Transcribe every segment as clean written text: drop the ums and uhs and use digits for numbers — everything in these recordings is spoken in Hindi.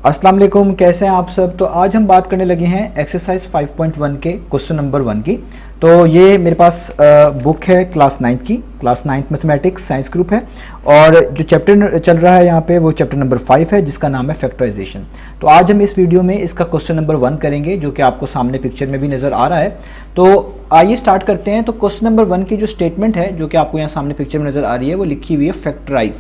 अस्सलाम वालेकुम, कैसे हैं आप सब। तो आज हम बात करने लगे हैं एक्सरसाइज 5.1 के क्वेश्चन नंबर 1 की। तो ये मेरे पास बुक है क्लास 9 की, क्लास 9 मैथमेटिक्स साइंस ग्रुप है। और जो चैप्टर चल रहा है यहाँ पे वो चैप्टर नंबर 5 है, जिसका नाम है फैक्टराइजेशन। तो आज हम इस वीडियो में इसका क्वेश्चन नंबर 1 करेंगे, जो कि आपको सामने पिक्चर में भी नज़र आ रहा है। तो आइए स्टार्ट करते हैं। तो क्वेश्चन नंबर 1 की जो स्टेटमेंट है, जो कि आपको यहाँ सामने पिक्चर में नज़र आ रही है, वो लिखी हुई है फैक्टराइज।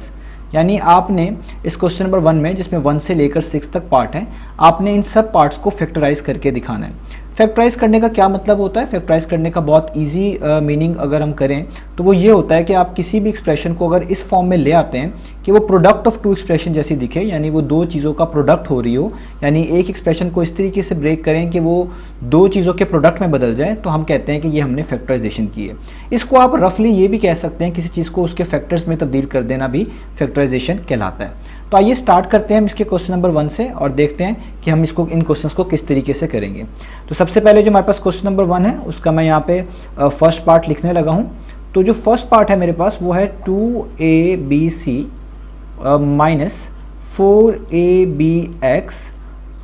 यानी आपने इस क्वेश्चन नंबर 1 में, जिसमें 1 से लेकर 6 तक पार्ट हैं, आपने इन सब पार्ट्स को फैक्टराइज करके दिखाना है। फैक्टराइज करने का क्या मतलब होता है? फैक्टराइज करने का बहुत इजी मीनिंग अगर हम करें तो वो ये होता है कि आप किसी भी एक्सप्रेशन को अगर इस फॉर्म में ले आते हैं कि वो प्रोडक्ट ऑफ टू एक्सप्रेशन जैसी दिखे, यानी वो दो चीज़ों का प्रोडक्ट हो रही हो, यानी एक एक्सप्रेशन को इस तरीके से ब्रेक करें कि वो दो चीज़ों के प्रोडक्ट में बदल जाए, तो हम कहते हैं कि ये हमने फैक्टराइजेशन की है। इसको आप रफली ये भी कह सकते हैं, किसी चीज़ को उसके फैक्टर्स में तब्दील कर देना भी फैक्टराइजेशन कहलाता है। तो आइए स्टार्ट करते हैं हम इसके क्वेश्चन नंबर 1 से और देखते हैं कि हम इसको इन क्वेश्चंस को किस तरीके से करेंगे। तो सबसे पहले जो हमारे पास क्वेश्चन नंबर 1 है, उसका मैं यहाँ पे फर्स्ट पार्ट लिखने लगा हूँ। तो जो फर्स्ट पार्ट है मेरे पास वो है 2abc minus 4abx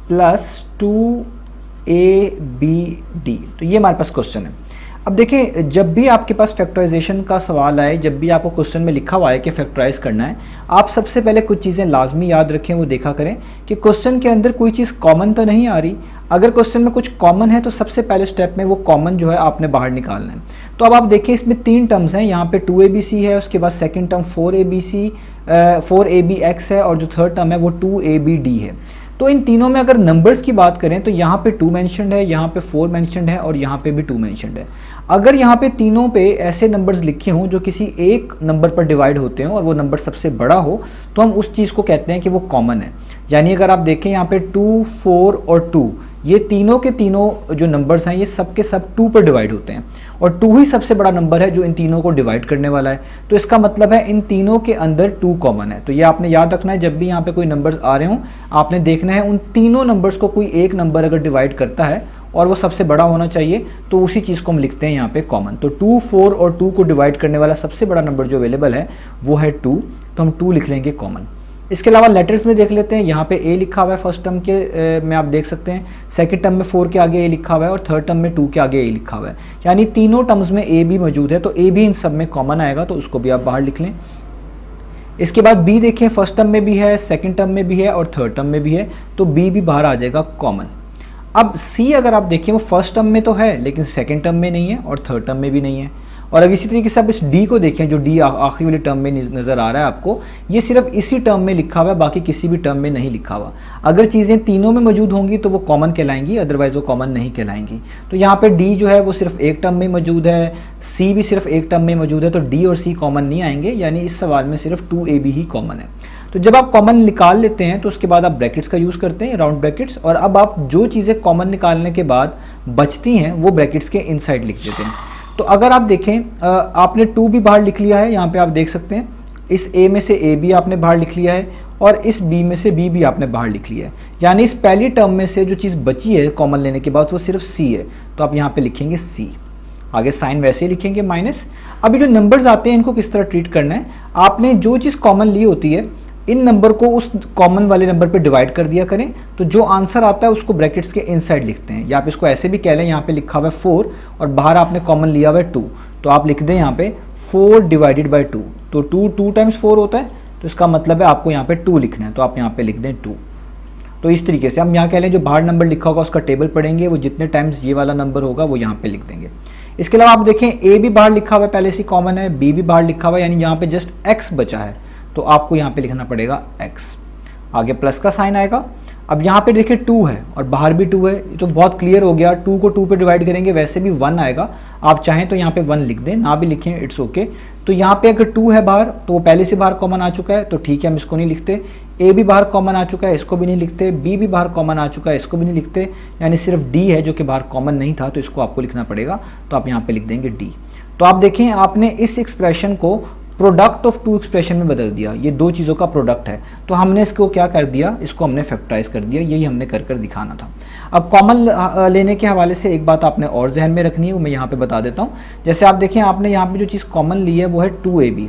plus 2abd। तो ये हमारे पास क्वेश्चन है। अब देखें, जब भी आपके पास फैक्टराइजेशन का सवाल आए, जब भी आपको क्वेश्चन में लिखा हुआ है कि फैक्टराइज करना है, आप सबसे पहले कुछ चीज़ें लाजमी याद रखें, वो देखा करें कि क्वेश्चन के अंदर कोई चीज़ कॉमन तो नहीं आ रही। अगर क्वेश्चन में कुछ कॉमन है तो सबसे पहले स्टेप में वो कॉमन जो है आपने बाहर निकालना है। तो अब आप देखें, इसमें 3 टर्म्स हैं। यहाँ पे 2abc है, उसके बाद सेकेंड टर्म 4abx है, और जो थर्ड टर्म है वो 2abd है। तो इन तीनों में अगर नंबर्स की बात करें तो यहाँ पे 2 मेंशन्ड है, यहाँ पे 4 मेंशन्ड है, और यहाँ पे भी 2 मेंशन्ड है। अगर यहाँ पे तीनों पे ऐसे नंबर्स लिखे हों जो किसी एक नंबर पर डिवाइड होते हैं और वो नंबर सबसे बड़ा हो, तो हम उस चीज़ को कहते हैं कि वो कॉमन है। यानी अगर आप देखें यहाँ पे 2, 4 और 2, ये तीनों के तीनों जो नंबर्स हैं ये सब के सब 2 पर डिवाइड होते हैं, और 2 ही सबसे बड़ा नंबर है जो इन तीनों को डिवाइड करने वाला है। तो इसका मतलब है इन तीनों के अंदर 2 कॉमन है। तो ये आपने याद रखना है, जब भी यहाँ पे कोई नंबर्स आ रहे हों, आपने देखना है उन तीनों नंबर्स को कोई एक नंबर अगर डिवाइड करता है और वो सबसे बड़ा होना चाहिए, तो उसी चीज़ को हम लिखते हैं यहाँ पे कॉमन। तो 2, 4 और 2 को डिवाइड करने वाला सबसे बड़ा नंबर जो अवेलेबल है वो है 2, तो हम 2 लिख लेंगे कॉमन। इसके अलावा लेटर्स में देख लेते हैं। यहाँ पे a लिखा हुआ है फर्स्ट टर्म के में, आप देख सकते हैं। सेकंड टर्म में 4 के आगे a लिखा हुआ है, और थर्ड टर्म में 2 के आगे a लिखा हुआ है। यानी तीनों टर्म्स में a भी मौजूद है, तो a भी इन सब में कॉमन आएगा, तो उसको भी आप बाहर लिख लें। इसके बाद b देखें, फर्स्ट टर्म में भी है, सेकेंड टर्म में भी है, और थर्ड टर्म में भी है, तो b भी बाहर आ जाएगा कॉमन। अब c अगर आप देखें, वो फर्स्ट टर्म में तो है लेकिन सेकेंड टर्म में नहीं है और थर्ड टर्म में भी नहीं है। और अब इसी तरीके से आप इस d को देखें, जो d आखिरी वाली टर्म में नज़र आ रहा है आपको, ये सिर्फ इसी टर्म में लिखा हुआ है, बाकी किसी भी टर्म में नहीं लिखा हुआ। अगर चीज़ें तीनों में मौजूद होंगी तो वो कॉमन कहलाएंगी, अदरवाइज वो कॉमन नहीं कहलाएंगी। तो यहाँ पे d जो है वो सिर्फ एक टर्म में मौजूद है, c भी सिर्फ एक टर्म में मौजूद है, तो d और c कॉमन नहीं आएंगे। यानी इस सवाल में सिर्फ 2ab ही कॉमन है। तो जब आप कॉमन निकाल लेते हैं तो उसके बाद आप ब्रैकेट्स का यूज़ करते हैं, राउंड ब्रैकेट्स, और अब आप जो चीज़ें कॉमन निकालने के बाद बचती हैं वो ब्रैकेट्स के इनसाइड लिख देते हैं। तो अगर आप देखें, आपने 2 भी बाहर लिख लिया है, यहाँ पे आप देख सकते हैं। इस a में से a भी आपने बाहर लिख लिया है, और इस b में से b भी आपने बाहर लिख लिया है। यानी इस पहली टर्म में से जो चीज़ बची है कॉमन लेने के बाद वो सिर्फ c है, तो आप यहाँ पे लिखेंगे c। आगे साइन वैसे ही लिखेंगे माइनस। अभी जो नंबर्स आते हैं इनको किस तरह ट्रीट करना है, आपने जो चीज़ कॉमन ली होती है, इन नंबर को उस कॉमन वाले नंबर पे डिवाइड कर दिया करें, तो जो आंसर आता है उसको ब्रैकेट्स के इनसाइड लिखते हैं। या आप इसको ऐसे भी कह लें, यहाँ पे लिखा हुआ है 4 और बाहर आपने कॉमन लिया हुआ है 2, तो आप लिख दें यहाँ पे 4 डिवाइडेड बाई 2। तो 2 टाइम्स 4 होता है, तो इसका मतलब है आपको यहाँ पे 2 लिखना है, तो आप यहाँ पे लिख दें 2। तो इस तरीके से हम यहाँ कह लें, जो बाहर नंबर लिखा होगा उसका टेबल पढ़ेंगे, वो जितने टाइम्स ये वाला नंबर होगा वो यहाँ पे लिख देंगे। इसके अलावा आप देखें, a भी बाहर लिखा हुआ है पहले से कॉमन है, b भी बाहर लिखा हुआ है, यानी यहाँ पे जस्ट x बचा है, तो आपको यहाँ पे लिखना पड़ेगा x। आगे प्लस का साइन आएगा। अब यहाँ पे देखिए 2 है और बाहर भी 2 है, तो बहुत क्लियर हो गया। 2 को 2 पे डिवाइड करेंगे, वैसे भी 1 आएगा। आप चाहें तो यहाँ पे 1 लिख दें, ना भी लिखें इट्स ओके। तो यहाँ पे अगर 2 है बाहर, तो वो पहले से बाहर कॉमन आ चुका है, तो ठीक है, हम इसको नहीं लिखते। a भी बाहर कॉमन आ चुका है, इसको भी नहीं लिखते। b भी बाहर कॉमन आ चुका है, इसको भी नहीं लिखते। यानी सिर्फ d है जो कि बाहर कॉमन नहीं था, तो इसको आपको लिखना पड़ेगा, तो आप यहाँ पे लिख देंगे d। तो आप देखें, आपने इस एक्सप्रेशन को प्रोडक्ट ऑफ 2 एक्सप्रेशन में बदल दिया। ये दो चीज़ों का प्रोडक्ट है, तो हमने इसको क्या कर दिया, इसको हमने फैक्टराइज कर दिया। यही हमने कर दिखाना था। अब कॉमन लेने के हवाले से एक बात आपने और जहन में रखनी है, वो मैं यहाँ पे बता देता हूँ। जैसे आप देखें, आपने यहाँ पे जो चीज़ कॉमन ली है वो है 2ab।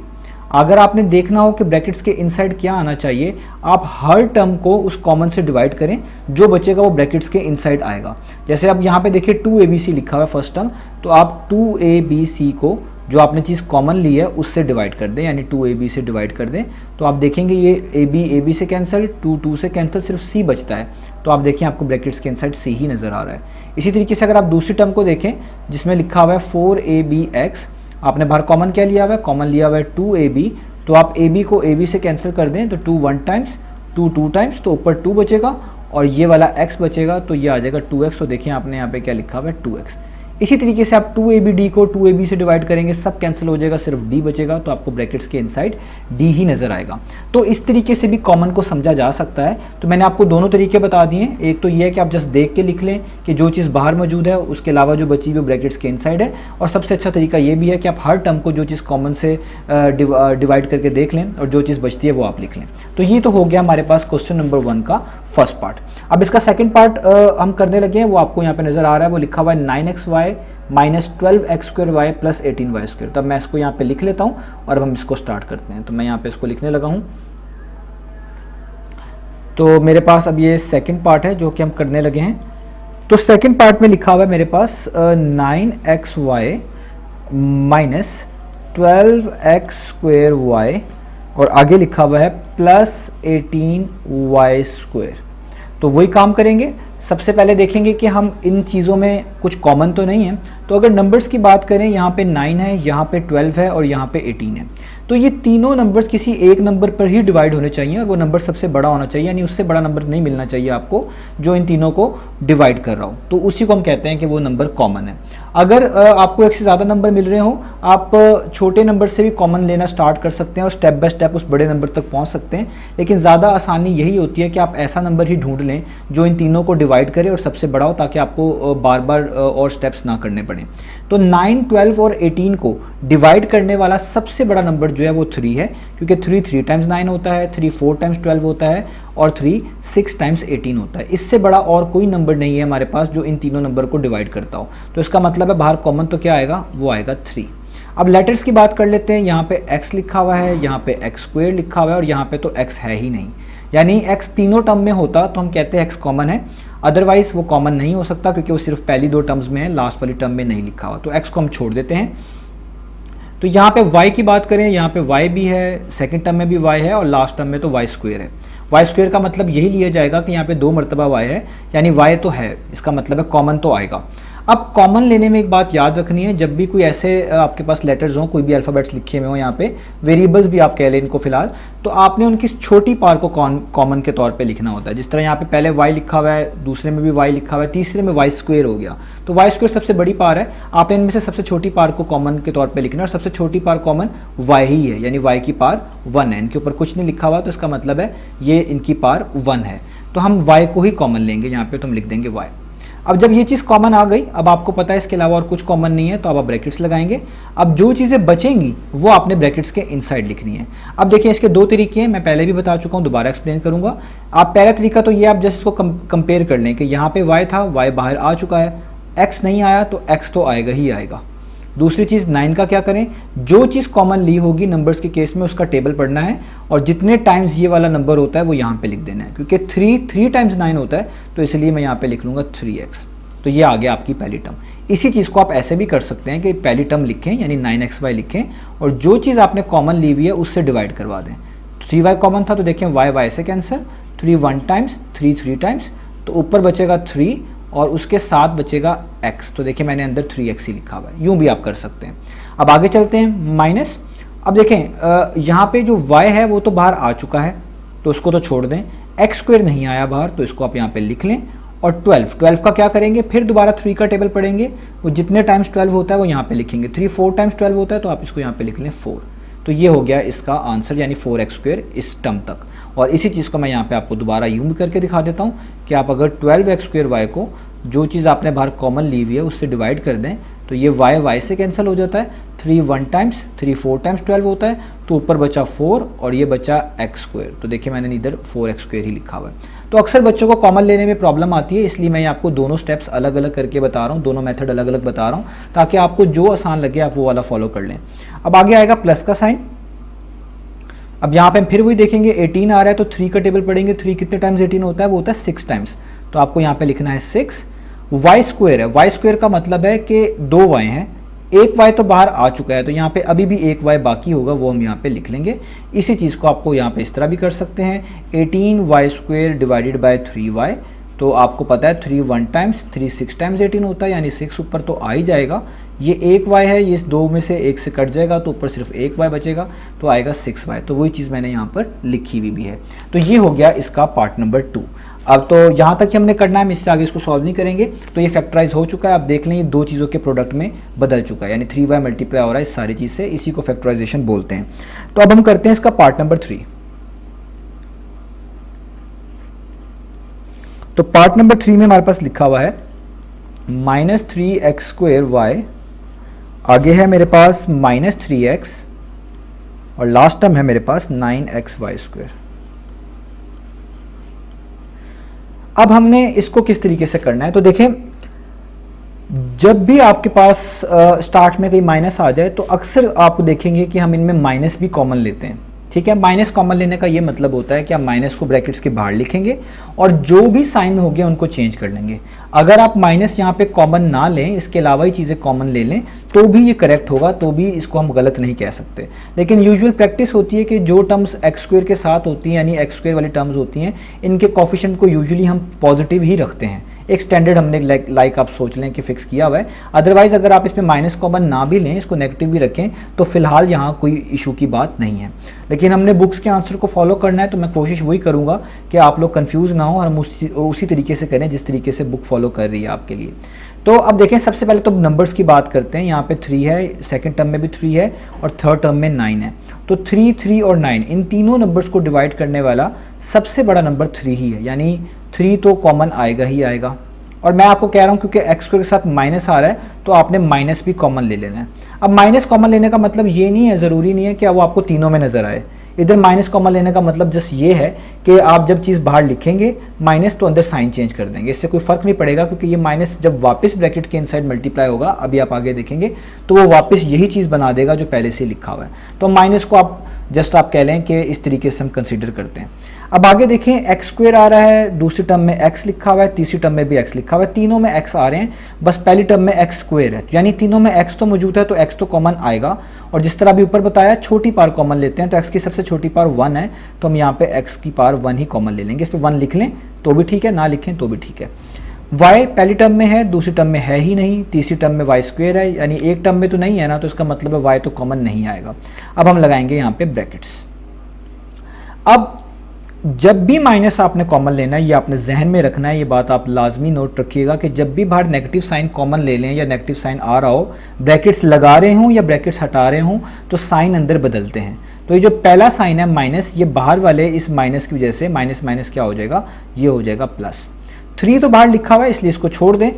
अगर आपने देखना हो कि ब्रैकेट्स के इनसाइड क्या आना चाहिए, आप हर टर्म को उस कॉमन से डिवाइड करें, जो बचेगा वो ब्रैकेट्स के इनसाइड आएगा। जैसे अब यहाँ पे देखिए 2abc लिखा हुआ है फर्स्ट टर्म, तो आप 2abc को जो आपने चीज़ कॉमन ली है उससे डिवाइड कर दें, यानी 2ab से डिवाइड कर दें, तो आप देखेंगे ये ab से कैंसिल, 2 से कैंसिल, सिर्फ c बचता है। तो आप देखें आपको ब्रैकेट्स के इनसाइड c ही नज़र आ रहा है। इसी तरीके से अगर आप दूसरी टर्म को देखें जिसमें लिखा हुआ है 4abx, आपने बाहर कॉमन क्या लिया हुआ है, कॉमन लिया हुआ है 2ab, तो आप ab को ab से कैंसिल कर दें तो 2 1 टाइम्स, 2 2 टाइम्स, तो ऊपर 2 बचेगा और ये वाला x बचेगा, तो ये आ जाएगा 2x। तो देखिए आपने यहाँ पे क्या लिखा हुआ है 2x। इसी तरीके से आप 2abd को 2ab से डिवाइड करेंगे, सब कैंसिल हो जाएगा, सिर्फ d बचेगा, तो आपको ब्रैकेट्स के इनसाइड d ही नज़र आएगा। तो इस तरीके से भी कॉमन को समझा जा सकता है। तो मैंने आपको दोनों तरीके बता दिए। एक तो ये है कि आप जस्ट देख के लिख लें कि जो चीज़ बाहर मौजूद है उसके अलावा जो बची हुई ब्रैकेट्स के इनसाइड है, और सबसे अच्छा तरीका ये भी है कि आप हर टर्म को जो चीज़ कॉमन से डिवाइड करके देख लें और जो चीज़ बचती है वो आप लिख लें। तो ये तो हो गया हमारे पास क्वेश्चन नंबर 1 का फर्स्ट पार्ट। अब इसका सेकेंड पार्ट हम करने लगे हैं, वो आपको यहाँ पे नज़र आ रहा है, वो लिखा हुआ है 9xy minus 12x² plus 18y²। तब मैं इसको यहाँ पे लिख लेता हूँ और अब हम इसको स्टार्ट करते हैं। तो मैं यहाँ पे इसको लिखने लगा हूँ। तो मेरे पास अब ये सेकंड पार्ट है जो कि हम करने लगे हैं। तो सेकंड पार्ट में लिखा हुआ है मेरे पास 9xy माइनस 12x² और आगे लिखा हुआ है प्लस 18y²। तो वही काम करेंगे। सबसे पहले देखेंगे कि हम इन चीज़ों में कुछ कॉमन तो नहीं है। तो अगर नंबर्स की बात करें, यहाँ पे 9 है, यहाँ पे 12 है और यहाँ पे 18 है, तो ये तीनों नंबर्स किसी एक नंबर पर ही डिवाइड होने चाहिए और वो नंबर सबसे बड़ा होना चाहिए, यानी उससे बड़ा नंबर नहीं मिलना चाहिए आपको जो इन तीनों को डिवाइड कर रहा हो। तो उसी को हम कहते हैं कि वो नंबर कॉमन है। अगर आपको एक से ज़्यादा नंबर मिल रहे हो, आप छोटे नंबर से भी कॉमन लेना स्टार्ट कर सकते हैं और स्टेप बाय स्टेप उस बड़े नंबर तक पहुँच सकते हैं। लेकिन ज़्यादा आसानी यही होती है कि आप ऐसा नंबर ही ढूंढ लें जो इन तीनों को डिवाइड करे और सबसे बड़ा हो, ताकि आपको बार बार और स्टेप्स ना करने पड़े। तो 9, 12 और 18 को डिवाइड करने वाला सबसे बड़ा नंबर जो है वो 3 है, क्योंकि 3 टाइम्स 9 होता है, 3 4 टाइम्स 12 होता है और 3 6 टाइम्स 18 होता है। इससे बड़ा और कोई नंबर नहीं है हमारे पास जो इन तीनों नंबर को डिवाइड करता हो। तो इसका मतलब है बाहर कॉमन तो क्या आएगा, वो आएगा 3। अब लेटर्स की बात कर लेते हैं। यहाँ पे x लिखा हुआ है, यहाँ पे x² लिखा हुआ है और यहाँ पे तो x है ही नहीं, यानी x तीनों टर्म में होता तो हम कहते हैं x कॉमन है, अदरवाइज वो कॉमन नहीं हो सकता क्योंकि वो सिर्फ पहली 2 टर्म्स में है, लास्ट वाली टर्म में नहीं लिखा हुआ। तो x को हम छोड़ देते हैं। तो यहाँ पे y की बात करें, यहाँ पे y भी है, सेकंड टर्म में भी y है और लास्ट टर्म में तो y² है। y² का मतलब यही लिया जाएगा कि यहाँ पे 2 मरतबा y है, यानी y तो है, इसका मतलब है कॉमन तो आएगा। अब कॉमन लेने में एक बात याद रखनी है, जब भी कोई ऐसे आपके पास लेटर्स हों, कोई भी अल्फ़ाबेट्स लिखे हुए हों, यहाँ पे वेरिएबल्स भी आप कह लें इनको फिलहाल, तो आपने उनकी छोटी पार को कॉमन के तौर पे लिखना होता है। जिस तरह यहाँ पे पहले y लिखा हुआ है, दूसरे में भी y लिखा हुआ है, तीसरे में y² हो गया, तो y² सबसे बड़ी पार है। आपने इनमें से सबसे छोटी पार को कॉमन के तौर पर लिखना है और सबसे छोटी पार कॉमन y ही है, यानी y की पार 1 है। इनके ऊपर कुछ नहीं लिखा हुआ, तो इसका मतलब है ये इनकी पार 1 है। तो हम y को ही कॉमन लेंगे, यहाँ पे तो हम लिख देंगे y। अब जब ये चीज़ कॉमन आ गई, अब आपको पता है इसके अलावा और कुछ कॉमन नहीं है, तो अब आप ब्रैकेट्स लगाएंगे। अब जो चीज़ें बचेंगी वो आपने ब्रैकेट्स के इनसाइड लिखनी है। अब देखिए इसके 2 तरीके हैं, मैं पहले भी बता चुका हूँ, दोबारा एक्सप्लेन करूँगा। आप पहला तरीका तो ये, आप जस्ट इसको कंपेयर कर लें कि यहाँ पे y था, y बाहर आ चुका है, x नहीं आया तो x तो आएगा ही आएगा। दूसरी चीज़ 9 का क्या करें, जो चीज़ कॉमन ली होगी नंबर्स के केस में उसका टेबल पढ़ना है और जितने टाइम्स ये वाला नंबर होता है वो यहाँ पे लिख देना है, क्योंकि 3 टाइम्स 9 होता है, तो इसलिए मैं यहाँ पे लिख लूँगा 3x। तो ये आ गया आपकी पहली टर्म। इसी चीज़ को आप ऐसे भी कर सकते हैं कि पहली टर्म लिखें, यानी 9xy लिखें और जो चीज़ आपने कॉमन ली हुई है उससे डिवाइड करवा दें। 3y कॉमन था तो देखें y से कैंसिल, 3 1 टाइम्स, 3 टाइम्स, तो ऊपर बचेगा 3 और उसके साथ बचेगा x। तो देखिए मैंने अंदर 3x ही लिखा हुआ है, यूँ भी आप कर सकते हैं। अब आगे चलते हैं, माइनस। अब देखें यहाँ पे जो y है वो तो बाहर आ चुका है, तो उसको तो छोड़ दें। x² नहीं आया बाहर, तो इसको आप यहाँ पे लिख लें। और 12 का क्या करेंगे, फिर दोबारा 3 का टेबल पढ़ेंगे, वो जितने टाइम्स 12 होता है वो यहाँ पे लिखेंगे। 3 4 टाइम्स 12 होता है, तो आप इसको यहाँ पे लिख लें 4। तो ये हो गया इसका आंसर, यानी 4x² इस टर्म तक। और इसी चीज़ को मैं यहाँ पे आपको दोबारा यूँ भी करके दिखा देता हूँ कि आप अगर 12x² को जो चीज़ आपने बाहर कॉमन ली हुई है उससे डिवाइड कर दें, तो ये y से कैंसिल हो जाता है। 3 1 टाइम्स, 3 4 टाइम्स 12 होता है, तो ऊपर बचा 4 और ये बचा x²। तो देखिए मैंने इधर 4x² ही लिखा हुआ है। तो अक्सर बच्चों को कॉमन लेने में प्रॉब्लम आती है, इसलिए मैं आपको दोनों स्टेप्स अलग अलग करके बता रहा हूँ, दोनों मेथड अलग अलग बता रहा हूँ, ताकि आपको जो आसान लगे आप वो वाला फॉलो कर लें। अब आगे आएगा प्लस का साइन। अब यहाँ पे हम फिर वही देखेंगे 18 आ रहा है तो 3 का टेबल पढ़ेंगे, 3 कितने टाइम्स 18 होता है, वो होता है 6 टाइम्स। तो आपको यहाँ पे लिखना है 6। वाई स्क्वायर है, वाई स्क्वायर का मतलब है कि 2 वाई हैं, एक वाई तो बाहर आ चुका है, तो यहाँ पे अभी भी एक वाई बाकी होगा, वो हम यहाँ पे लिख लेंगे। इसी चीज़ को आपको यहाँ पे इस तरह भी कर सकते हैं, 18 y square divided by 3 y. तो आपको पता है 3 1 टाइम्स, 3 6 टाइम्स 18 होता है, यानी 6 ऊपर तो आ ही जाएगा। ये एक वाई है, ये इस 2 में से 1 से कट जाएगा तो ऊपर सिर्फ एक वाई बचेगा, तो आएगा 6 वाई। तो वही चीज़ मैंने यहाँ पर लिखी हुई भी है। तो ये हो गया इसका पार्ट नंबर 2। अब तो यहाँ तक ही हमने करना है, हम इससे आगे इसको सॉल्व नहीं करेंगे। तो ये फैक्टराइज हो चुका है, आप देख लें ये 2 चीज़ों के प्रोडक्ट में बदल चुका है, यानी 3 वाई मल्टीप्लाई हो रहा है इस सारी चीज़ से, इसी को फैक्टराइजेशन बोलते हैं। तो अब हम करते हैं इसका पार्ट नंबर 3। तो पार्ट नंबर 3 में हमारे पास लिखा हुआ है -3x² y, आगे है मेरे पास -3x, और लास्ट टर्म है मेरे पास 9xy²। अब हमने इसको किस तरीके से करना है, तो देखें जब भी आपके पास स्टार्ट में कोई माइनस आ जाए तो अक्सर आप देखेंगे कि हम इनमें माइनस भी कॉमन लेते हैं। ठीक है, माइनस कॉमन लेने का ये मतलब होता है कि आप माइनस को ब्रैकेट्स के बाहर लिखेंगे और जो भी साइन हो गया उनको चेंज कर लेंगे। अगर आप माइनस यहाँ पे कॉमन ना लें, इसके अलावा ही चीज़ें कॉमन ले लें, तो भी ये करेक्ट होगा, तो भी इसको हम गलत नहीं कह सकते। लेकिन यूजुअल प्रैक्टिस होती है कि जो टर्म्स x² के साथ होती हैं, यानी x² वाली टर्म्स होती हैं, इनके कोफिशिएंट को यूजुअली हम पॉजिटिव ही रखते हैं। एक स्टैंडर्ड हमने लाइक आप सोच लें कि फिक्स किया हुआ है। अदरवाइज अगर आप इसमें माइनस कॉमन ना भी लें, इसको नेगेटिव भी रखें, तो फिलहाल यहाँ कोई इशू की बात नहीं है। लेकिन हमने बुक्स के आंसर को फॉलो करना है, तो मैं कोशिश वही करूँगा कि आप लोग कंफ्यूज ना हो और हम उसी तरीके से करें जिस तरीके से बुक फॉलो कर रही है आपके लिए। तो अब देखें, सबसे पहले तो नंबर्स की बात करते हैं। यहाँ पे 3 है, सेकंड टर्म में भी 3 है और थर्ड टर्म में 9 है। तो 3, 3 और 9 इन तीनों नंबर्स को डिवाइड करने वाला सबसे बड़ा नंबर 3 ही है, यानी 3 तो कॉमन आएगा ही आएगा। और मैं आपको कह रहा हूँ क्योंकि x² के साथ माइनस आ रहा है तो आपने माइनस भी कॉमन ले लेना है। अब माइनस कॉमन लेने का मतलब ये नहीं है, ज़रूरी नहीं है कि वो आपको तीनों में नज़र आए। इधर माइनस कॉमन लेने का मतलब जस्ट ये है कि आप जब चीज़ बाहर लिखेंगे माइनस तो अंदर साइन चेंज कर देंगे, इससे कोई फ़र्क नहीं पड़ेगा, क्योंकि ये माइनस जब वापस ब्रैकेट के इनसाइड मल्टीप्लाई होगा, अभी आप आगे देखेंगे, तो वो वापस यही चीज़ बना देगा जो पहले से लिखा हुआ है। तो माइनस को आप जस्ट आप कह लें कि इस तरीके से हम कंसीडर करते हैं। अब आगे देखें, x² आ रहा है, दूसरी टर्म में x लिखा हुआ है, तीसरी टर्म में भी x लिखा हुआ है, तीनों में x आ रहे हैं, बस पहली टर्म में x² है, यानी तीनों में x तो मौजूद है, तो x तो कॉमन आएगा। और जिस तरह अभी ऊपर बताया, छोटी पावर कॉमन लेते हैं, तो x की सबसे छोटी पावर 1 है, तो हम यहाँ पे x की पावर 1 ही कॉमन ले लेंगे। इस पर 1 लिख लें तो भी ठीक है, ना लिखें तो भी ठीक है। y पहली टर्म में है, दूसरी टर्म में है ही नहीं, तीसरी टर्म में y² है, यानी एक टर्म में तो नहीं है ना, तो इसका मतलब है y तो कॉमन नहीं आएगा। अब हम लगाएंगे यहाँ पे ब्रैकेट्स। अब जब भी माइनस आपने कॉमन लेना है, ये आपने जहन में रखना है, ये बात आप लाजमी नोट रखिएगा कि जब भी बाहर नेगेटिव साइन कॉमन ले लें या नेगेटिव साइन आ रहा हो, ब्रैकेट्स लगा रहे हों या ब्रैकेट्स हटा रहे हों, तो साइन अंदर बदलते हैं। तो ये जो पहला साइन है माइनस, ये बाहर वाले इस माइनस की वजह से माइनस माइनस क्या हो जाएगा, ये हो जाएगा प्लस। 3 तो बाहर लिखा हुआ है इसलिए इसको छोड़ दें।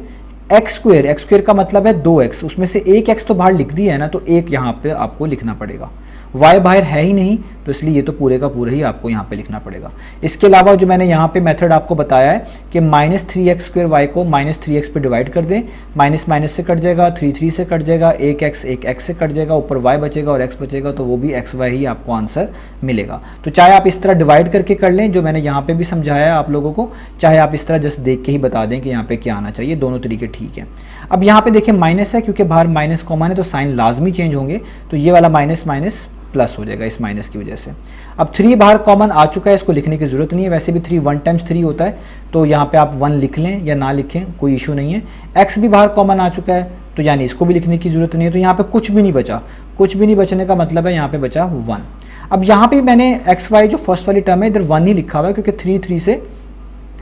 x² का मतलब है 2x, उसमें से एक x तो बाहर लिख दिया है ना, तो एक यहाँ पे आपको लिखना पड़ेगा। y बाहर है ही नहीं, तो इसलिए ये तो पूरे का पूरा ही आपको यहाँ पे लिखना पड़ेगा। इसके अलावा जो मैंने यहाँ पे मेथड आपको बताया है कि -3x² y को -3x पे डिवाइड कर दें, माइनस माइनस से कट जाएगा, 3 3 से कट जाएगा, एक x से कट जाएगा, ऊपर y बचेगा और x बचेगा, तो वो भी xy ही आपको आंसर मिलेगा। तो चाहे आप इस तरह डिवाइड करके कर लें, जो मैंने यहाँ पे भी समझाया है आप लोगों को, चाहे आप इस तरह जस्ट देख के ही बता दें कि यहाँ पे क्या आना चाहिए, दोनों तरीके ठीक है। अब यहाँ पे देखिए माइनस है, क्योंकि बाहर माइनस कॉमन है तो साइन लाजमी चेंज होंगे, तो ये वाला माइनस माइनस प्लस हो जाएगा इस माइनस की वजह से। अब 3 बाहर कॉमन आ चुका है, इसको लिखने की ज़रूरत नहीं है, वैसे भी 3 1 टाइम्स 3 होता है, तो यहाँ पे आप 1 लिख लें या ना लिखें, कोई इशू नहीं है। x भी बाहर कॉमन आ चुका है, तो यानी इसको भी लिखने की ज़रूरत नहीं है, तो यहाँ पे कुछ भी नहीं बचा। कुछ भी नहीं बचने का मतलब है यहाँ पे बचा 1। अब यहाँ पे मैंने xy जो फर्स्ट वाली टर्म है इधर 1 ही लिखा हुआ है, क्योंकि 3 3 से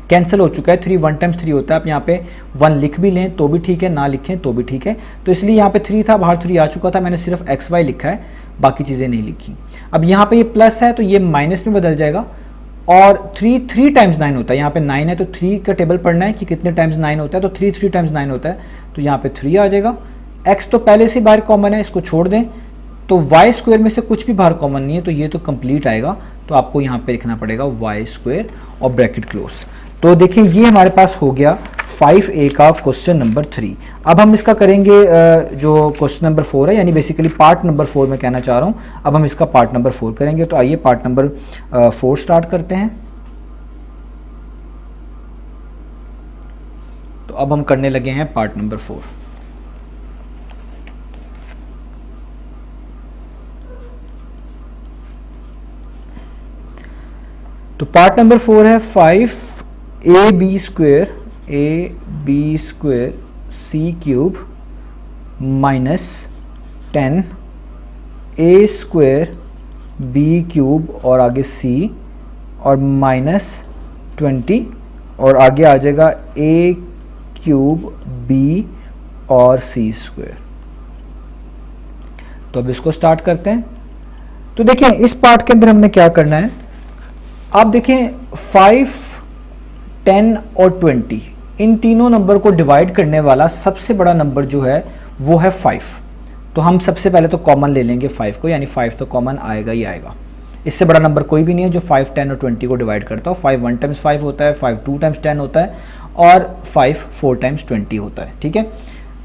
कैंसिल हो चुका है। 3 1 टाइम्स 3 होता है, आप यहाँ पे 1 लिख भी लें तो भी ठीक है, ना लिखें तो भी ठीक है। तो इसलिए यहाँ पे 3 था, बाहर 3 आ चुका था, मैंने सिर्फ xy लिखा है, बाकी चीज़ें नहीं लिखी। अब यहाँ पे ये प्लस है तो ये माइनस में बदल जाएगा, और 3 टाइम्स 9 होता है, यहाँ पे 9 है तो 3 का टेबल पढ़ना है कि कितने टाइम्स 9 होता है, तो 3 टाइम्स 9 होता है, तो यहाँ पे 3 आ जाएगा। x तो पहले से बाहर कॉमन है, इसको छोड़ दें, तो y² में से कुछ भी बाहर कॉमन नहीं है, तो ये तो कंप्लीट आएगा, तो आपको यहाँ पे लिखना पड़ेगा y² और ब्रैकेट क्लोज। तो देखिए ये हमारे पास हो गया 5A का क्वेश्चन नंबर 3। अब हम इसका करेंगे जो क्वेश्चन नंबर 4 है, यानी बेसिकली पार्ट नंबर 4 मैं कहना चाह रहा हूँ। अब हम इसका पार्ट नंबर 4 करेंगे। तो आइए पार्ट नंबर 4 स्टार्ट करते हैं। तो अब हम करने लगे हैं पार्ट नंबर 4। तो पार्ट नंबर 4 है 5AB square C cube minus 10A square B cube और आगे C और माइनस 20 और आगे आ जाएगा A क्यूब B और C स्क्वायर। तो अब इसको स्टार्ट करते हैं। तो देखिए इस पार्ट के अंदर हमने क्या करना है, आप देखें 5, 10 और 20 इन तीनों नंबर को डिवाइड करने वाला सबसे बड़ा नंबर जो है वो है 5। तो हम सबसे पहले तो कॉमन ले लेंगे 5 को, यानी 5 तो कॉमन आएगा ही आएगा। इससे बड़ा नंबर कोई भी नहीं है जो 5, 10 और 20 को डिवाइड करता हो। 5 1 टाइम्स 5 होता है, 5 2 टाइम्स 10 होता है और 5 4 टाइम्स 20 होता है। ठीक है,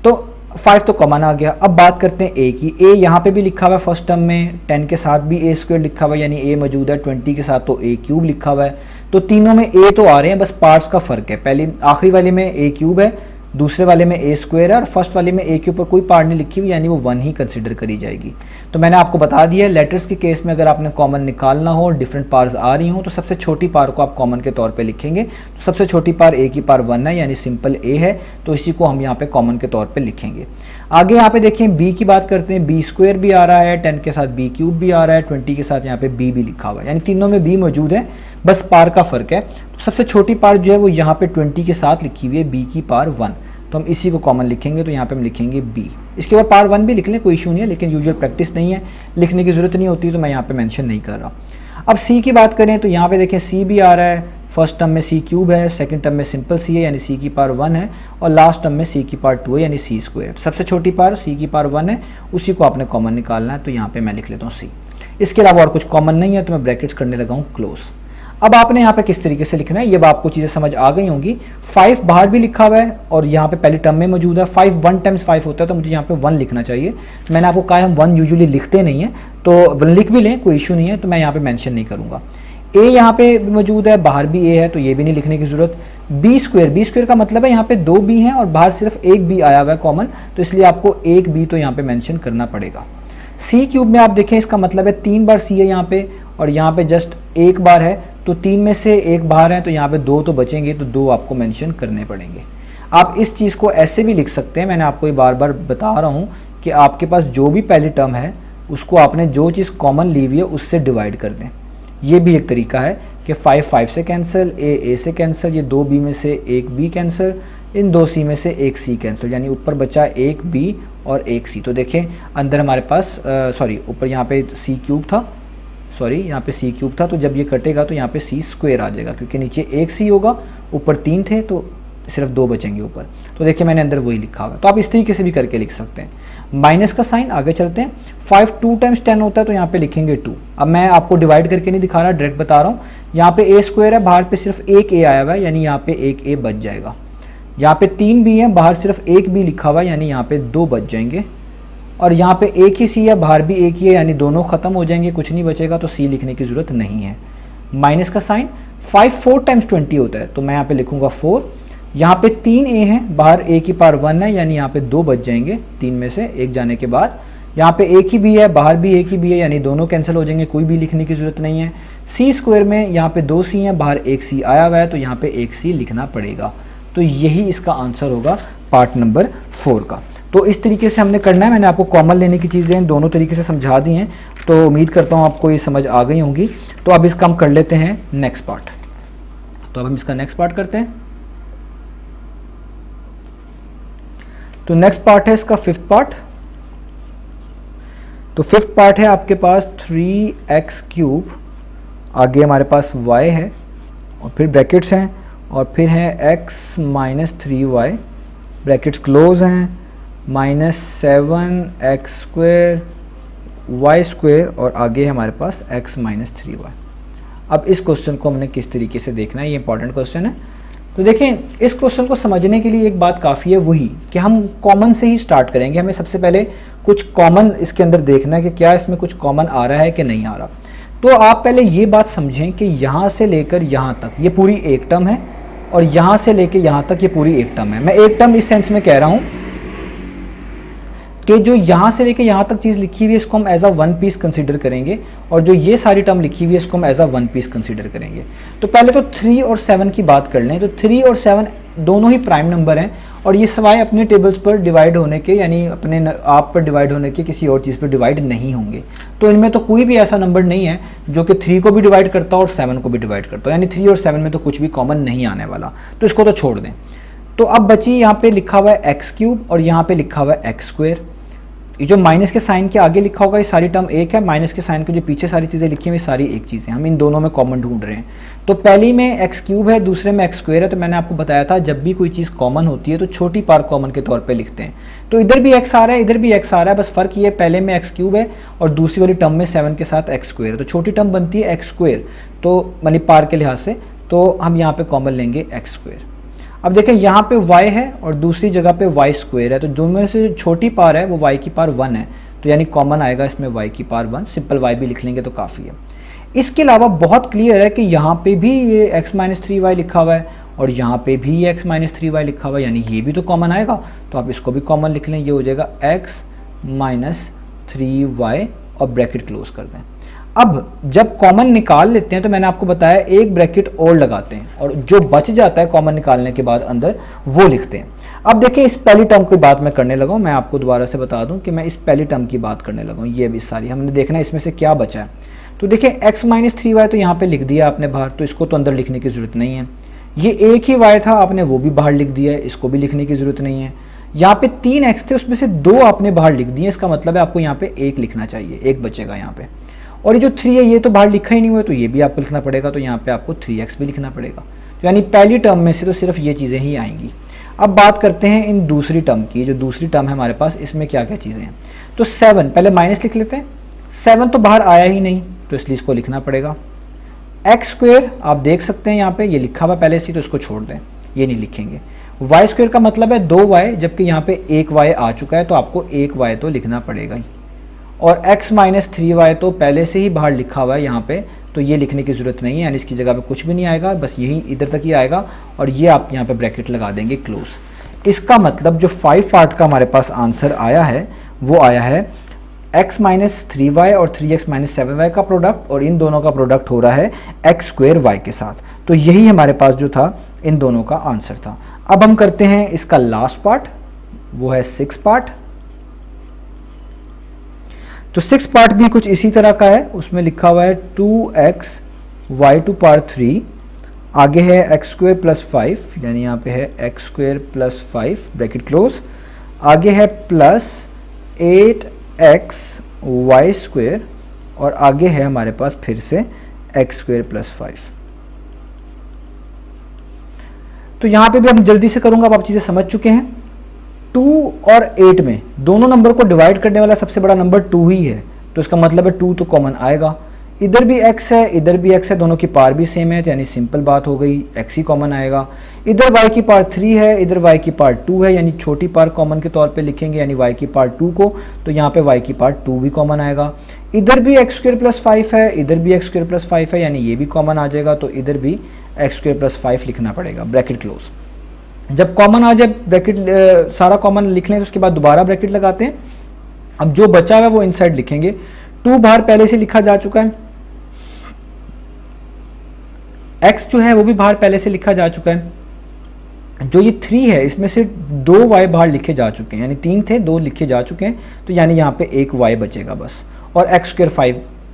तो 5 तो कॉमन आ गया। अब बात करते हैं ए की। ए यहाँ पे भी लिखा हुआ है फर्स्ट टर्म में, 10 के साथ भी ए स्क्वायर लिखा हुआ है यानी ए मौजूद है, 20 के साथ तो ए क्यूब लिखा हुआ है। तो तीनों में ए तो आ रहे हैं, बस पार्ट्स का फर्क है। पहले आखिरी वाले में ए क्यूब है, दूसरे वाले में ए स्क्वायर है और फर्स्ट वाले में ए के ऊपर कोई पार्ट नहीं लिखी हुई, यानी वो 1 ही कंसिडर करी जाएगी। तो मैंने आपको बता दिया लेटर्स के केस में अगर आपने कॉमन निकालना हो, डिफरेंट पार्स आ रही हो, तो सबसे छोटी पार को आप कॉमन के तौर पे लिखेंगे। तो सबसे छोटी पार ए की पार 1 है यानी सिंपल ए है, तो इसी को हम यहाँ पे कॉमन के तौर पे लिखेंगे। आगे यहाँ पे देखें बी की बात करते हैं। बी स्क्वायर भी आ रहा है, 10 के साथ बी क्यूब भी आ रहा है, 20 के साथ यहाँ पे बी भी लिखा हुआ है, यानी तीनों में बी मौजूद है, बस पार का फर्क है। तो सबसे छोटी पार जो है वो यहाँ पे 20 के साथ लिखी हुई है, बी की पार 1, तो हम इसी को कॉमन लिखेंगे। तो यहाँ पे हम लिखेंगे बी। इसके बाद पार 1 भी लिख लें, कोई इशू नहीं है, लेकिन यूजुअल प्रैक्टिस नहीं है, लिखने की ज़रूरत नहीं होती, तो मैं यहाँ पे मेंशन नहीं कर रहा। अब सी की बात करें तो यहाँ पे देखें सी भी आ रहा है, फर्स्ट टर्म में सी क्यूब है, सेकंड टर्म में सिंपल सी है यानी सी की पार 1 है और लास्ट टर्म में सी की पार 2 है यानी सी स्क्वायर। सबसे छोटी पार सी की पार 1 है, उसी को आपने कॉमन निकालना है। तो यहाँ पे मैं लिख लेता हूँ सी। इसके अलावा और कुछ कॉमन नहीं है, तो मैं ब्रैकेट्स करने लगा हूँ क्लोज। अब आपने यहाँ पे किस तरीके से लिखना है, ये आपको चीज़ें समझ आ गई होंगी। 5 बाहर भी लिखा हुआ है और यहाँ पे पहली टर्म में मौजूद है। 5 1 टाइम्स 5 होता है, तो मुझे यहाँ पे 1 लिखना चाहिए। मैंने आपको कहा हम 1 यूजुअली लिखते नहीं है, तो 1 लिख भी लें, कोई इशू नहीं है, तो मैं यहाँ पे मेंशन नहीं करूँगा। ए यहाँ पे मौजूद है, बाहर भी ए है, तो ये भी नहीं लिखने की ज़रूरत। बी स्क्वायर का मतलब है यहाँ पे 2 बी हैं और बाहर सिर्फ एक बी आया हुआ है कॉमन, तो इसलिए आपको एक बी तो यहाँ पे मेंशन करना पड़ेगा। सी क्यूब में आप देखें इसका मतलब है 3 बार सी है यहाँ पे और यहाँ पे जस्ट एक बार है, तो 3 में से एक बाहर है, तो यहाँ पे 2 तो बचेंगे, तो 2 आपको मेंशन करने पड़ेंगे। आप इस चीज़ को ऐसे भी लिख सकते हैं, मैंने आपको ये बार बार बता रहा हूँ कि आपके पास जो भी पहली टर्म है उसको आपने जो चीज़ कॉमन ली हुई है उससे डिवाइड कर दें। ये भी एक तरीका है कि 5 5 से कैंसिल, ए से कैंसिल, ये 2 बी में से एक बी कैंसिल, इन 2 सी में से एक सी कैंसिल, यानी ऊपर बचा एक बी और एक सी। तो देखें अंदर हमारे पास ऊपर यहाँ पे सी क्यूब था, यहाँ पे सी क्यूब था, तो जब ये कटेगा तो यहाँ पे सी स्क्वायर आ जाएगा, क्योंकि नीचे एक सी होगा, ऊपर 3 थे, तो सिर्फ 2 बचेंगे ऊपर। तो देखिए मैंने अंदर वही लिखा हुआ, तो आप इस तरीके से भी करके लिख सकते हैं। माइनस का साइन, आगे चलते हैं। 5 2 टाइम्स 10 होता है, तो यहाँ पे लिखेंगे 2। अब मैं आपको डिवाइड करके नहीं दिखा रहा, डायरेक्ट बता रहा हूँ। यहाँ पे ए स्क्वायर है, बाहर पे सिर्फ एक ए आया हुआ है, यानी यहाँ पे एक ए बच जाएगा। यहाँ पे 3 बी है, बाहर सिर्फ एक बी लिखा हुआ है, यानी यहाँ पे 2 बच जाएंगे। और यहाँ पे एक ही सी है, बाहर भी एक ही है, यानी दोनों खत्म हो जाएंगे, कुछ नहीं बचेगा, तो सी लिखने की ज़रूरत नहीं है। माइनस का साइन, 5 4 टाइम्स 20 होता है, तो मैं यहाँ पे लिखूंगा 4। यहाँ पे 3 ए हैं, बाहर ए की पावर 1 है, यानी यहाँ पे 2 बच जाएंगे 3 में से एक जाने के बाद। यहाँ पे एक ही बी है, बाहर भी एक ही बी है, यानी दोनों कैंसिल हो जाएंगे, कोई भी लिखने की ज़रूरत नहीं है। सी स्क्वायर में यहाँ पे 2 सी हैं, बाहर एक सी आया हुआ है, तो यहाँ पे एक सी लिखना पड़ेगा। तो यही इसका आंसर होगा पार्ट नंबर 4 का। तो इस तरीके से हमने करना है। मैंने आपको कॉमन लेने की चीज़ें दोनों तरीके से समझा दी हैं, तो उम्मीद करता हूँ आपको ये समझ आ गई होंगी। तो अब इसका हम कर लेते हैं नेक्स्ट पार्ट। तो अब हम इसका नेक्स्ट पार्ट करते हैं। तो नेक्स्ट पार्ट है इसका 5th पार्ट। तो 5th पार्ट है आपके पास 3x क्यूब, आगे हमारे पास y है और फिर ब्रैकेट्स हैं और फिर है x minus 3y, brackets close हैं, minus 7x square y square और आगे हमारे पास x माइनस 3y। अब इस क्वेश्चन को हमने किस तरीके से देखना है, ये इंपॉर्टेंट क्वेश्चन है। तो देखें, इस क्वेश्चन को समझने के लिए एक बात काफ़ी है, वही कि हम कॉमन से ही स्टार्ट करेंगे। हमें सबसे पहले कुछ कॉमन इसके अंदर देखना है कि क्या इसमें कुछ कॉमन आ रहा है कि नहीं आ रहा। तो आप पहले ये बात समझें कि यहाँ से लेकर यहाँ तक ये पूरी एक टर्म है और यहाँ से लेकर यहाँ तक ये पूरी एक टर्म है। मैं एक टर्म इस सेंस में कह रहा हूँ कि जो यहाँ से लेके यहाँ तक चीज़ लिखी हुई है इसको हम as a one piece consider करेंगे, और जो ये सारी टर्म लिखी हुई है इसको हम as a one piece consider करेंगे। तो पहले तो 3 और 7 की बात कर लें। तो 3 और 7 दोनों ही प्राइम नंबर हैं और ये सवाए अपने टेबल्स पर डिवाइड होने के, यानी अपने आप पर डिवाइड होने के, किसी और चीज़ पर डिवाइड नहीं होंगे। तो इनमें तो कोई भी ऐसा नंबर नहीं है जो कि 3 को भी डिवाइड करता हो और 7 को भी डिवाइड करता हो, यानी 3 और 7 में तो कुछ भी कॉमन नहीं आने वाला, तो इसको तो छोड़ दें। तो अब बची यहाँ पे लिखा हुआ है x³ और यहाँ पे लिखा हुआ है x²। ये जो माइनस के साइन के आगे लिखा होगा ये सारी टर्म एक है, माइनस के साइन के जो पीछे सारी चीज़ें लिखी हुई सारी एक चीज़ है। हम इन दोनों में कॉमन ढूंढ रहे हैं। तो पहली में x³ है, दूसरे में x² है। तो मैंने आपको बताया था जब भी कोई चीज़ कॉमन होती है तो छोटी पार कॉमन के तौर पे लिखते हैं। तो इधर भी x आ रहा है, इधर भी x आ रहा है, बस फ़र्क ये पहले में x³ है और दूसरी वाली टर्म में 7 के साथ x² है। तो छोटी टर्म बनती है x², तो मतलब पार के लिहाज से, तो हम यहाँ पर कॉमन लेंगे x²। अब देखें यहाँ पे y है और दूसरी जगह पे y² है, तो दोनों में से जो छोटी पार है वो y की पार 1 है, तो यानी कॉमन आएगा इसमें y की पार 1। सिंपल y भी लिख लेंगे तो काफ़ी है। इसके अलावा बहुत क्लियर है कि यहाँ पे भी ये x-3y लिखा हुआ है और यहाँ पे भी ये x-3y लिखा हुआ है, यानी ये भी तो कॉमन आएगा। तो आप इसको भी कॉमन लिख लें, ये हो जाएगा x-3y और ब्रैकेट क्लोज कर दें। अब जब कॉमन निकाल लेते हैं तो मैंने आपको बताया एक ब्रैकेट और लगाते हैं और जो बच जाता है कॉमन निकालने के बाद अंदर वो लिखते हैं। अब देखिए इस पहली टर्म की बात मैं करने लगा हूँ, मैं आपको दोबारा से बता दूं कि मैं इस पहली टर्म की बात करने लगा हूँ। ये भी सारी हमने देखना है इसमें से क्या बचा है। तो देखिए x-3y तो यहाँ पे लिख दिया आपने बाहर, तो इसको तो अंदर लिखने की ज़रूरत नहीं है। ये एक ही y था, आपने वो भी बाहर लिख दिया है, इसको भी लिखने की ज़रूरत नहीं है। यहाँ पे 3 x थे, उसमें से 2 आपने बाहर लिख दिए, इसका मतलब है आपको यहाँ पे 1 लिखना चाहिए, 1 बचेगा यहाँ पे। और ये जो 3 है ये तो बाहर लिखा ही नहीं हुआ, तो ये भी आपको लिखना पड़ेगा, तो यहाँ पे आपको 3x भी लिखना पड़ेगा। तो यानी पहली टर्म में से तो सिर्फ ये चीज़ें ही आएंगी। अब बात करते हैं इन दूसरी टर्म की। जो दूसरी टर्म है हमारे पास, इसमें क्या क्या चीज़ें हैं। तो 7, पहले माइनस लिख लेते हैं। 7 तो बाहर आया ही नहीं, तो इसलिए इसको लिखना पड़ेगा। x² आप देख सकते हैं यहाँ पे ये लिखा हुआ पहले से, तो इसको छोड़ दें, ये नहीं लिखेंगे। y² का मतलब है 2y, जबकि यहाँ पे 1y आ चुका है, तो आपको 1y तो लिखना पड़ेगा ही। और x-3y तो पहले से ही बाहर लिखा हुआ है यहाँ पे, तो ये लिखने की ज़रूरत नहीं है, यानी इसकी जगह पे कुछ भी नहीं आएगा, बस यही इधर तक ही आएगा और ये आप यहाँ पे ब्रैकेट लगा देंगे क्लोज। इसका मतलब जो 5 पार्ट का हमारे पास आंसर आया है वो आया है x-3y और 3x-7y का प्रोडक्ट, और इन दोनों का प्रोडक्ट हो रहा है x² के साथ। तो यही हमारे पास जो था इन दोनों का आंसर था। अब हम करते हैं इसका लास्ट पार्ट, वो है 6 पार्ट। तो 6 पार्ट भी कुछ इसी तरह का है, उसमें लिखा हुआ है 2x y⁵, आगे है x² + 5, यानी यहाँ पे है x² + 5 ब्रैकेट क्लोज, आगे है प्लस 8x y² और आगे है हमारे पास फिर से x² + 5। तो यहाँ पे भी हम जल्दी से करूँगा, अब आप चीज़ें समझ चुके हैं। 2 और 8 में दोनों नंबर को डिवाइड करने वाला सबसे बड़ा नंबर 2 ही है, तो इसका मतलब है 2 तो कॉमन आएगा। इधर भी x है, इधर भी x है, दोनों की पार भी सेम है, यानी सिंपल बात हो गई, x ही कॉमन आएगा। इधर y की पार 3 है, इधर y की पार 2 है, यानी छोटी पार कॉमन के तौर पे लिखेंगे, यानी y की पार 2 को, तो यहाँ पे y की पार 2 भी कॉमन आएगा। इधर भी x² + 5 है, इधर भी x² + 5 है, यानी ये भी कॉमन आ जाएगा, तो इधर भी x² + 5 लिखना पड़ेगा ब्रैकेट क्लोज। जब कॉमन आ जाए ब्रैकेट सारा कॉमन लिख लें तो उसके बाद दोबारा ब्रैकेट लगाते हैं। अब जो बचा हुआ है वो इनसाइड लिखेंगे। 2 बाहर पहले से लिखा जा चुका है, x जो है वो भी बाहर पहले से लिखा जा चुका है। जो ये 3 है इसमें से 2 y बाहर लिखे जा चुके हैं, यानी 3 थे 2 लिखे जा चुके हैं, तो यानी यहाँ पे 1 y बचेगा बस। और x²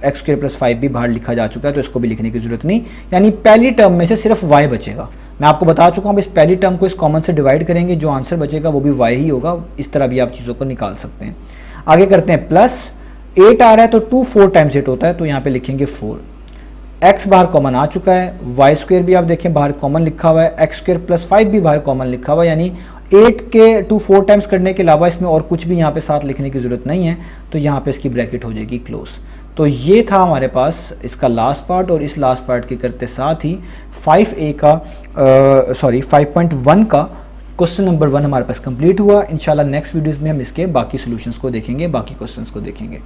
+ 5 भी बाहर लिखा जा चुका है, तो इसको भी लिखने की जरूरत नहीं, यानी पहली टर्म में से सिर्फ y बचेगा। मैं आपको बता चुका हूँ इस पहली टर्म को इस कॉमन से डिवाइड करेंगे, जो आंसर बचेगा वो भी y ही होगा। इस तरह भी आप चीज़ों को निकाल सकते हैं। आगे करते हैं प्लस 8 आ रहा है, तो 2 4 टाइम्स 8 होता है, तो यहाँ पे लिखेंगे 4। x बाहर कॉमन आ चुका है, y² भी आप देखें बाहर कॉमन लिखा हुआ है, x² + 5 भी बाहर कॉमन लिखा हुआ है, यानी 8 के 2 4 टाइम्स करने के अलावा इसमें और कुछ भी यहाँ पे साथ लिखने की ज़रूरत नहीं है, तो यहाँ पे इसकी ब्रैकेट हो जाएगी क्लोज। तो ये था हमारे पास इसका लास्ट पार्ट, और इस लास्ट पार्ट के करते साथ ही 5A का 5.1 का क्वेश्चन नंबर 1 हमारे पास कंप्लीट हुआ। इंशाल्लाह नेक्स्ट वीडियोस में हम इसके बाकी सॉल्यूशंस को देखेंगे, बाकी क्वेश्चंस को देखेंगे।